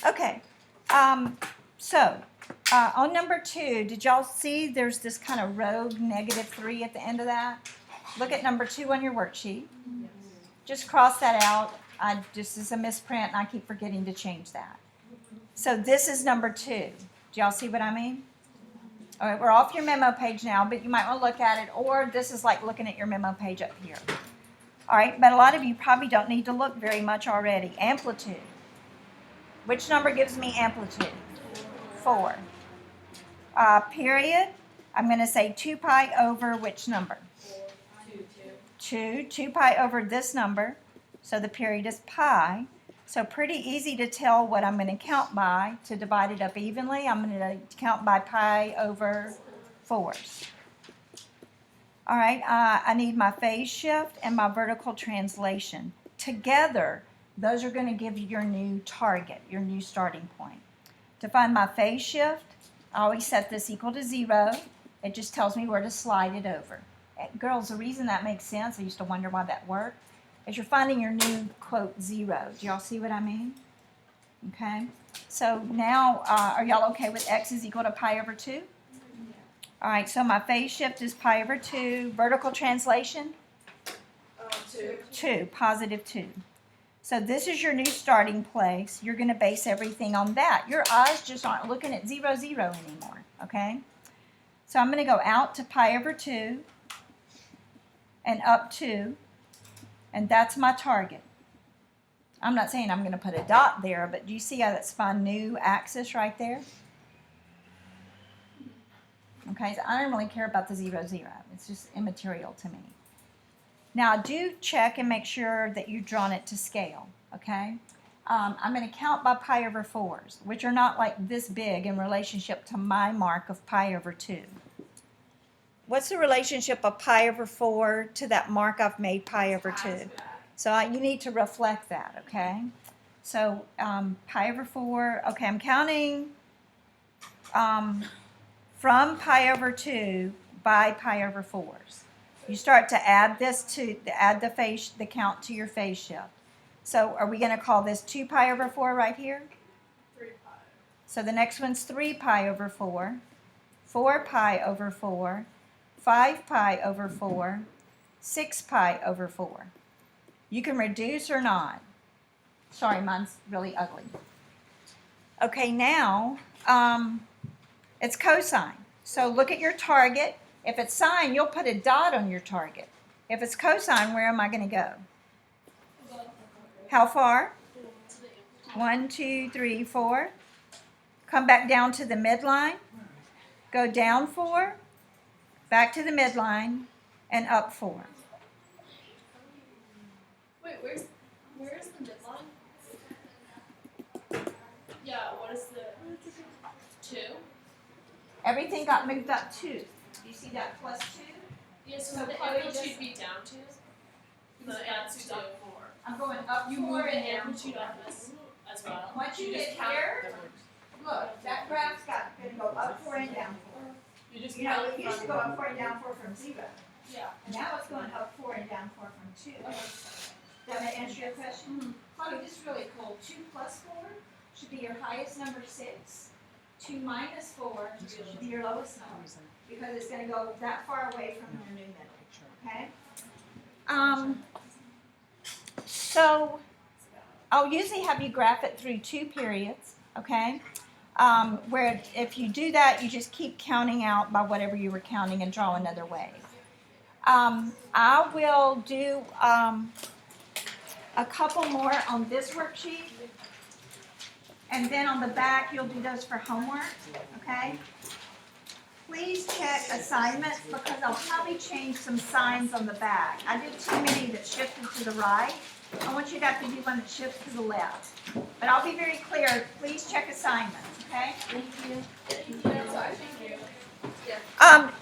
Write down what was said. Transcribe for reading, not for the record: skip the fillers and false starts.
Okay, so on number 2, did y'all see there's this kind of rogue -3 at the end of that? Look at number 2 on your worksheet. Yes. Just cross that out. This is a misprint, and I keep forgetting to change that. So this is number 2. Do y'all see what I mean? All right, we're off your memo page now, but you might want to look at it, or this is like looking at your memo page up here. All right, but a lot of you probably don't need to look very much already. Amplitude. Which number gives me amplitude? 4. Period. I'm going to say 2 pi over which number? 2 pi over this number. So the period is pi. So pretty easy to tell what I'm going to count by to divide it up evenly. I'm going to count by pi over 4s. All right, I need my phase shift and my vertical translation. Together, those are going to give you your new target, your new starting point. To find my phase shift, I always set this equal to 0. It just tells me where to slide it over. Girls, the reason that makes sense, I used to wonder why that worked, is you're finding your new, quote, 0. Do y'all see what I mean? Okay, so now, are y'all okay with x is equal to pi over 2? All right, so my phase shift is pi over 2. Vertical translation? 2, positive 2. So this is your new starting place. You're going to base everything on that. Your eyes just aren't looking at 0, 0 anymore, okay? So I'm going to go out to pi over 2 and up 2, and that's my target. I'm not saying I'm going to put a dot there, but do you see how that's my new axis right there? Okay, so I don't really care about the 0, 0. It's just immaterial to me. Now, do check and make sure that you've drawn it to scale, okay? I'm going to count by pi over 4s, which are not like this big in relationship to my mark of pi over 2. What's the relationship of pi over 4 to that mark I've made pi over 2? So you need to reflect that, okay? So pi over 4, okay, I'm counting from pi over 2 by pi over 4s. You start to add this to the count to your phase shift. So are we going to call this 2 pi over 4 right here? 3 pi. So the next one's 3 pi over 4, 4 pi over 4, 5 pi over 4, 6 pi over 4. You can reduce or not. Sorry, mine's really ugly. Okay, now it's cosine. So look at your target. If it's sine, you'll put a dot on your target. If it's cosine, where am I going to go? How far? 1, 2, 3, 4. Come back down to the midline. Go down 4, back to the midline, and up 4. Wait, where's the midline? Yeah, what is the 2? Everything got moved up 2. Do you see that plus 2? Yeah, so So the Chloe amplitude just- be down 2? The amplitude up 4. I'm going up 4 You move the and down amplitude 4. up as well. Once you just get count here, look, that graph's going to go up 4 and down 4. You just You know, count it used to go up 4 and down 4 from 0. Yeah. Now it's going up 4 and down 4 from 2. Does that answer your question? Chloe, this is really cool. 2 plus 4 should be your highest number 6. 2 minus 4 should be your lowest number, because it's going to go that far away from your new middle. Okay? So I'll usually have you graph it through 2 periods, okay? Where if you do that, you just keep counting out by whatever you were counting and draw another wave. I will do a couple more on this worksheet, and then on the back you'll do those for homework, okay? Please check assignments, because I'll probably change some signs on the back. I did too many that shifted to the right. I want you to have to do one that shifts to the left. But I'll be very clear. Please check assignments, okay? Thank you. Thank you. Um,